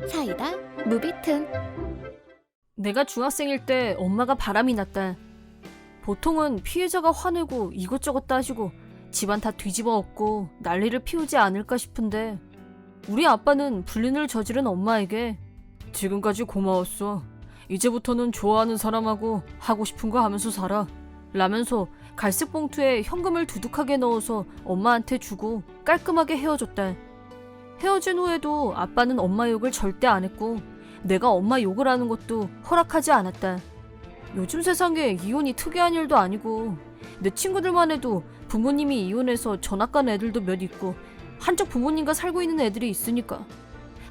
사이다 무비튼. 내가 중학생일 때 엄마가 바람이 났다. 보통은 피해자가 화내고 이것저것 따지고 집안 다 뒤집어 엎고 난리를 피우지 않을까 싶은데 우리 아빠는 불륜을 저지른 엄마에게 지금까지 고마웠어. 이제부터는 좋아하는 사람하고 하고 싶은 거 하면서 살아. 라면서 갈색 봉투에 현금을 두둑하게 넣어서 엄마한테 주고 깔끔하게 헤어졌다. 헤어진 후에도 아빠는 엄마 욕을 절대 안 했고 내가 엄마 욕을 하는 것도 허락하지 않았다. 요즘 세상에 이혼이 특이한 일도 아니고 내 친구들만 해도 부모님이 이혼해서 전학 간 애들도 몇 있고 한쪽 부모님과 살고 있는 애들이 있으니까.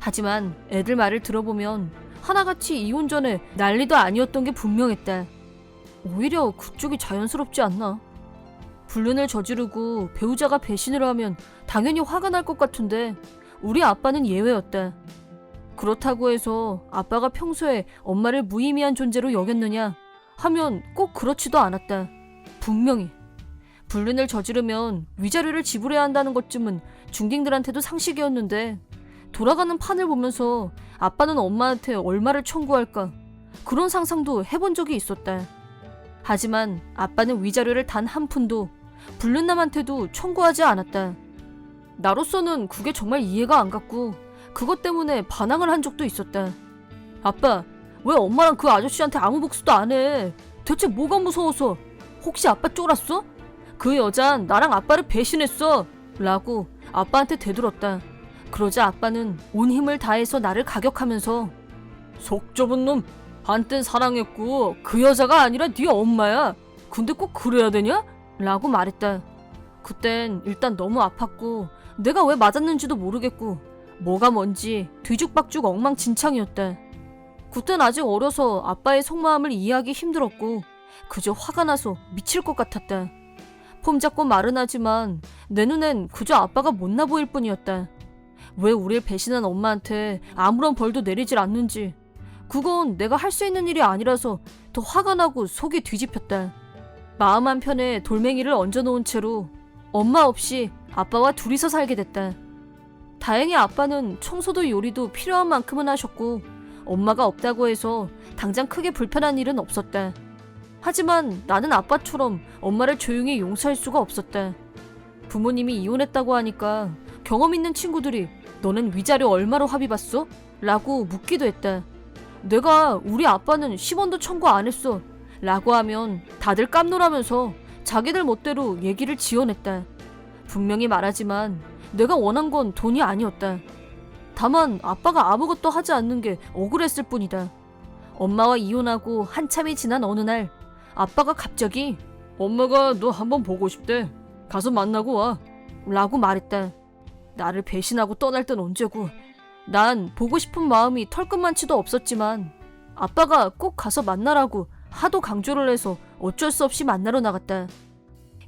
하지만 애들 말을 들어보면 하나같이 이혼 전에 난리도 아니었던 게 분명했다. 오히려 그쪽이 자연스럽지 않나? 불륜을 저지르고 배우자가 배신을 하면 당연히 화가 날 것 같은데 우리 아빠는 예외였다. 그렇다고 해서 아빠가 평소에 엄마를 무의미한 존재로 여겼느냐 하면 꼭 그렇지도 않았다. 분명히 불륜을 저지르면 위자료를 지불해야 한다는 것쯤은 중딩들한테도 상식이었는데 돌아가는 판을 보면서 아빠는 엄마한테 얼마를 청구할까 그런 상상도 해본 적이 있었다. 하지만 아빠는 위자료를 단 한 푼도 불륜남한테도 청구하지 않았다. 나로서는 그게 정말 이해가 안 갔고 그것 때문에 반항을 한 적도 있었다. 아빠, 왜 엄마랑 그 아저씨한테 아무 복수도 안 해? 대체 뭐가 무서워서? 혹시 아빠 쫄았어? 그 여잔 나랑 아빠를 배신했어! 라고 아빠한테 대들었다. 그러자 아빠는 온 힘을 다해서 나를 가격하면서 속 좁은 놈! 한땐 사랑했고 그 여자가 아니라 네 엄마야! 근데 꼭 그래야 되냐? 라고 말했다. 그땐 일단 너무 아팠고 내가 왜 맞았는지도 모르겠고 뭐가 뭔지 뒤죽박죽 엉망진창이었다. 그땐 아직 어려서 아빠의 속마음을 이해하기 힘들었고 그저 화가 나서 미칠 것 같았다. 폼 잡고 말은 하지만 내 눈엔 그저 아빠가 못나 보일 뿐이었다. 왜 우릴 배신한 엄마한테 아무런 벌도 내리질 않는지 그건 내가 할 수 있는 일이 아니라서 더 화가 나고 속이 뒤집혔다. 마음 한편에 돌멩이를 얹어놓은 채로 엄마 없이 아빠와 둘이서 살게 됐다. 다행히 아빠는 청소도 요리도 필요한 만큼은 하셨고 엄마가 없다고 해서 당장 크게 불편한 일은 없었다. 하지만 나는 아빠처럼 엄마를 조용히 용서할 수가 없었다. 부모님이 이혼했다고 하니까 경험 있는 친구들이 너는 위자료 얼마로 합의 봤어? 라고 묻기도 했다. 내가 우리 아빠는 10원도 청구 안 했어 라고 하면 다들 깜놀하면서 자기들 멋대로 얘기를 지어냈다. 분명히 말하지만 내가 원한 건 돈이 아니었다. 다만 아빠가 아무것도 하지 않는 게 억울했을 뿐이다. 엄마와 이혼하고 한참이 지난 어느 날 아빠가 갑자기 엄마가 너 한번 보고 싶대. 가서 만나고 와. 라고 말했다. 나를 배신하고 떠날 땐 언제고. 난 보고 싶은 마음이 털끝만치도 없었지만 아빠가 꼭 가서 만나라고 하도 강조를 해서 어쩔 수 없이 만나러 나갔다.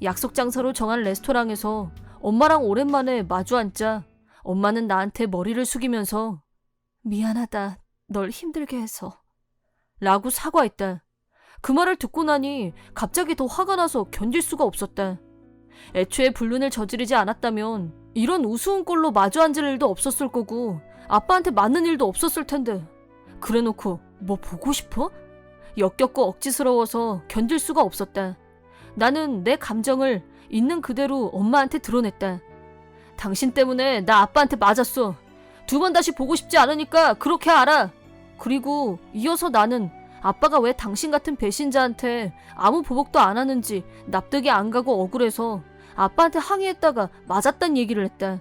약속 장소로 정한 레스토랑에서 엄마랑 오랜만에 마주 앉자 엄마는 나한테 머리를 숙이면서 미안하다, 널 힘들게 해서 라고 사과했다. 그 말을 듣고 나니 갑자기 더 화가 나서 견딜 수가 없었다. 애초에 불륜을 저지르지 않았다면 이런 우스운 꼴로 마주 앉을 일도 없었을 거고 아빠한테 맞는 일도 없었을 텐데 그래놓고 뭐 보고 싶어? 역겹고 억지스러워서 견딜 수가 없었다. 나는 내 감정을 있는 그대로 엄마한테 드러냈다. 당신 때문에 나 아빠한테 맞았어. 2번 다시 보고 싶지 않으니까 그렇게 알아. 그리고 이어서 나는 아빠가 왜 당신 같은 배신자한테 아무 보복도 안 하는지 납득이 안 가고 억울해서 아빠한테 항의했다가 맞았단 얘기를 했다.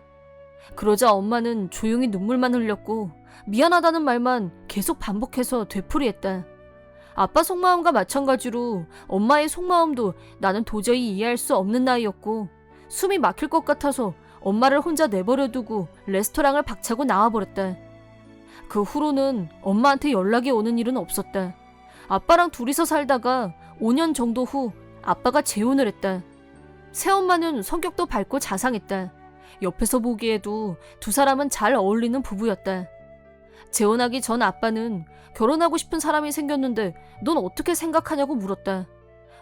그러자 엄마는 조용히 눈물만 흘렸고 미안하다는 말만 계속 반복해서 되풀이했다. 아빠 속마음과 마찬가지로 엄마의 속마음도 나는 도저히 이해할 수 없는 나이였고 숨이 막힐 것 같아서 엄마를 혼자 내버려두고 레스토랑을 박차고 나와버렸다. 그 후로는 엄마한테 연락이 오는 일은 없었다. 아빠랑 둘이서 살다가 5년 정도 후 아빠가 재혼을 했다. 새엄마는 성격도 밝고 자상했다. 옆에서 보기에도 두 사람은 잘 어울리는 부부였다. 재혼하기 전 아빠는 결혼하고 싶은 사람이 생겼는데 넌 어떻게 생각하냐고 물었다.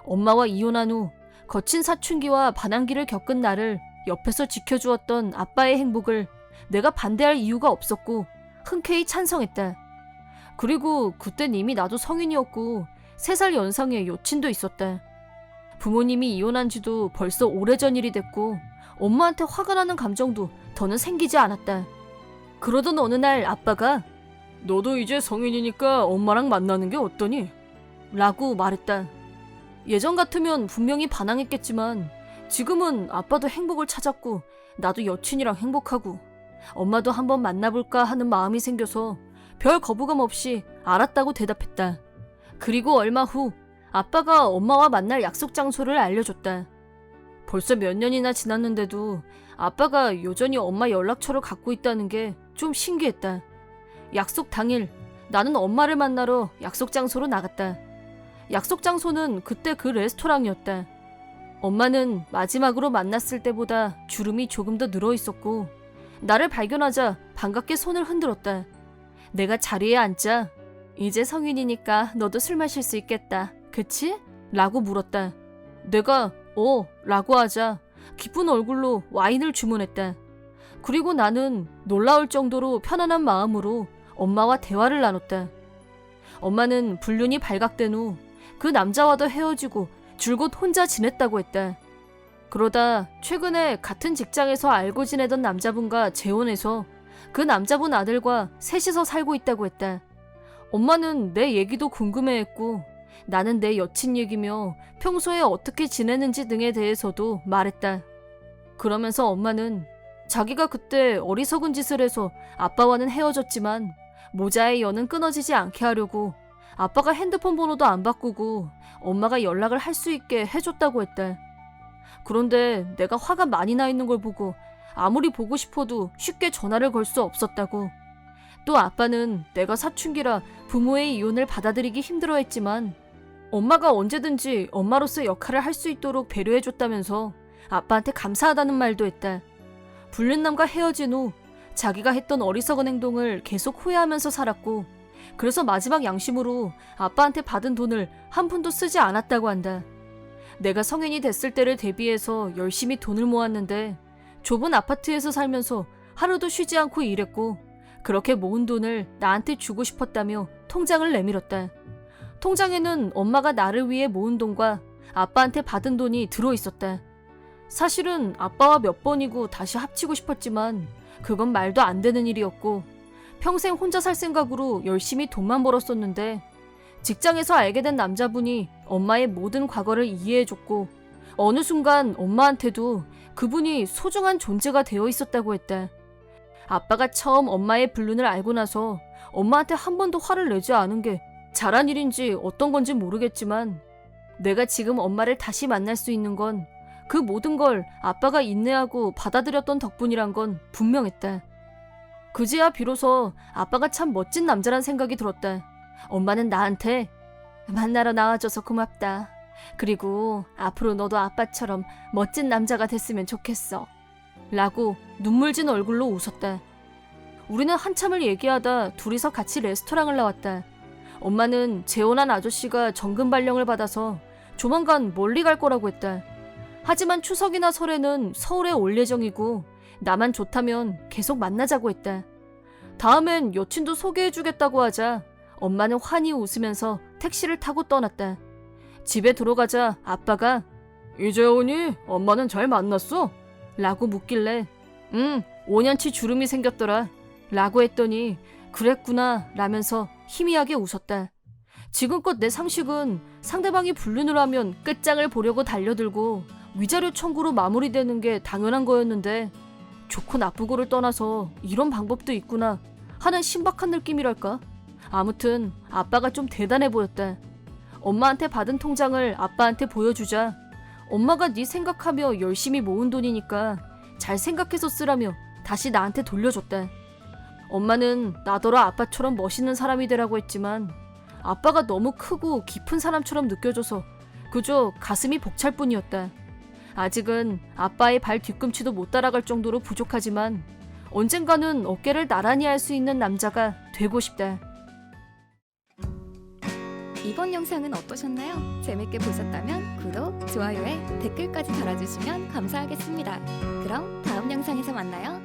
엄마와 이혼한 후 거친 사춘기와 반항기를 겪은 나를 옆에서 지켜주었던 아빠의 행복을 내가 반대할 이유가 없었고 흔쾌히 찬성했다. 그리고 그땐 이미 나도 성인이었고 3살 연상의 여친도 있었다. 부모님이 이혼한 지도 벌써 오래전 일이 됐고 엄마한테 화가 나는 감정도 더는 생기지 않았다. 그러던 어느 날 아빠가 너도 이제 성인이니까 엄마랑 만나는 게 어떠니? 라고 말했다. 예전 같으면 분명히 반항했겠지만 지금은 아빠도 행복을 찾았고 나도 여친이랑 행복하고 엄마도 한번 만나볼까 하는 마음이 생겨서 별 거부감 없이 알았다고 대답했다. 그리고 얼마 후 아빠가 엄마와 만날 약속 장소를 알려줬다. 벌써 몇 년이나 지났는데도 아빠가 여전히 엄마 연락처를 갖고 있다는 게 좀 신기했다. 약속 당일 나는 엄마를 만나러 약속 장소로 나갔다. 약속 장소는 그때 그 레스토랑이었다. 엄마는 마지막으로 만났을 때보다 주름이 조금 더 늘어 있었고 나를 발견하자 반갑게 손을 흔들었다. 내가 자리에 앉자 이제 성인이니까 너도 술 마실 수 있겠다. 그치? 라고 물었다. 내가 라고 하자 기쁜 얼굴로 와인을 주문했다. 그리고 나는 놀라울 정도로 편안한 마음으로 엄마와 대화를 나눴다. 엄마는 불륜이 발각된 후 그 남자와도 헤어지고 줄곧 혼자 지냈다고 했다. 그러다 최근에 같은 직장에서 알고 지내던 남자분과 재혼해서 그 남자분 아들과 셋이서 살고 있다고 했다. 엄마는 내 얘기도 궁금해했고 나는 내 여친 얘기며 평소에 어떻게 지내는지 등에 대해서도 말했다. 그러면서 엄마는 자기가 그때 어리석은 짓을 해서 아빠와는 헤어졌지만 모자의 연은 끊어지지 않게 하려고 아빠가 핸드폰 번호도 안 바꾸고 엄마가 연락을 할 수 있게 해줬다고 했다. 그런데 내가 화가 많이 나 있는 걸 보고 아무리 보고 싶어도 쉽게 전화를 걸 수 없었다고. 또 아빠는 내가 사춘기라 부모의 이혼을 받아들이기 힘들어했지만 엄마가 언제든지 엄마로서 역할을 할 수 있도록 배려해줬다면서 아빠한테 감사하다는 말도 했다. 불륜남과 헤어진 후 자기가 했던 어리석은 행동을 계속 후회하면서 살았고 그래서 마지막 양심으로 아빠한테 받은 돈을 한 푼도 쓰지 않았다고 한다. 내가 성인이 됐을 때를 대비해서 열심히 돈을 모았는데 좁은 아파트에서 살면서 하루도 쉬지 않고 일했고 그렇게 모은 돈을 나한테 주고 싶었다며 통장을 내밀었다. 통장에는 엄마가 나를 위해 모은 돈과 아빠한테 받은 돈이 들어있었다. 사실은 아빠와 몇 번이고 다시 합치고 싶었지만 그건 말도 안 되는 일이었고 평생 혼자 살 생각으로 열심히 돈만 벌었었는데 직장에서 알게 된 남자분이 엄마의 모든 과거를 이해해줬고 어느 순간 엄마한테도 그분이 소중한 존재가 되어 있었다고 했다. 아빠가 처음 엄마의 불륜을 알고 나서 엄마한테 한 번도 화를 내지 않은 게 잘한 일인지 어떤 건지 모르겠지만 내가 지금 엄마를 다시 만날 수 있는 건 그 모든 걸 아빠가 인내하고 받아들였던 덕분이란 건 분명했다. 그제야 비로소 아빠가 참 멋진 남자란 생각이 들었다. 엄마는 나한테 만나러 나와줘서 고맙다. 그리고 앞으로 너도 아빠처럼 멋진 남자가 됐으면 좋겠어. 라고 눈물진 얼굴로 웃었다. 우리는 한참을 얘기하다 둘이서 같이 레스토랑을 나왔다. 엄마는 재혼한 아저씨가 정금 발령을 받아서 조만간 멀리 갈 거라고 했다. 하지만 추석이나 설에는 서울에 올 예정이고 나만 좋다면 계속 만나자고 했다. 다음엔 여친도 소개해주겠다고 하자 엄마는 환히 웃으면서 택시를 타고 떠났다. 집에 들어가자 아빠가 이제 오니? 엄마는 잘 만났어? 라고 묻길래 5년치 주름이 생겼더라 라고 했더니 그랬구나 라면서 희미하게 웃었다. 지금껏 내 상식은 상대방이 불륜을 하면 끝장을 보려고 달려들고 위자료 청구로 마무리되는 게 당연한 거였는데 좋고 나쁘고를 떠나서 이런 방법도 있구나 하는 신박한 느낌이랄까? 아무튼 아빠가 좀 대단해 보였다. 엄마한테 받은 통장을 아빠한테 보여주자 엄마가 네 생각하며 열심히 모은 돈이니까 잘 생각해서 쓰라며 다시 나한테 돌려줬다. 엄마는 나더러 아빠처럼 멋있는 사람이 되라고 했지만 아빠가 너무 크고 깊은 사람처럼 느껴져서 그저 가슴이 벅찰 뿐이었다. 아직은 아빠의 발 뒤꿈치도 못 따라갈 정도로 부족하지만 언젠가는 어깨를 나란히 할 수 있는 남자가 되고 싶다. 이번 영상은 어떠셨나요? 재밌게 보셨다면 구독, 좋아요에 댓글까지 달아주시면 감사하겠습니다. 그럼 다음 영상에서 만나요.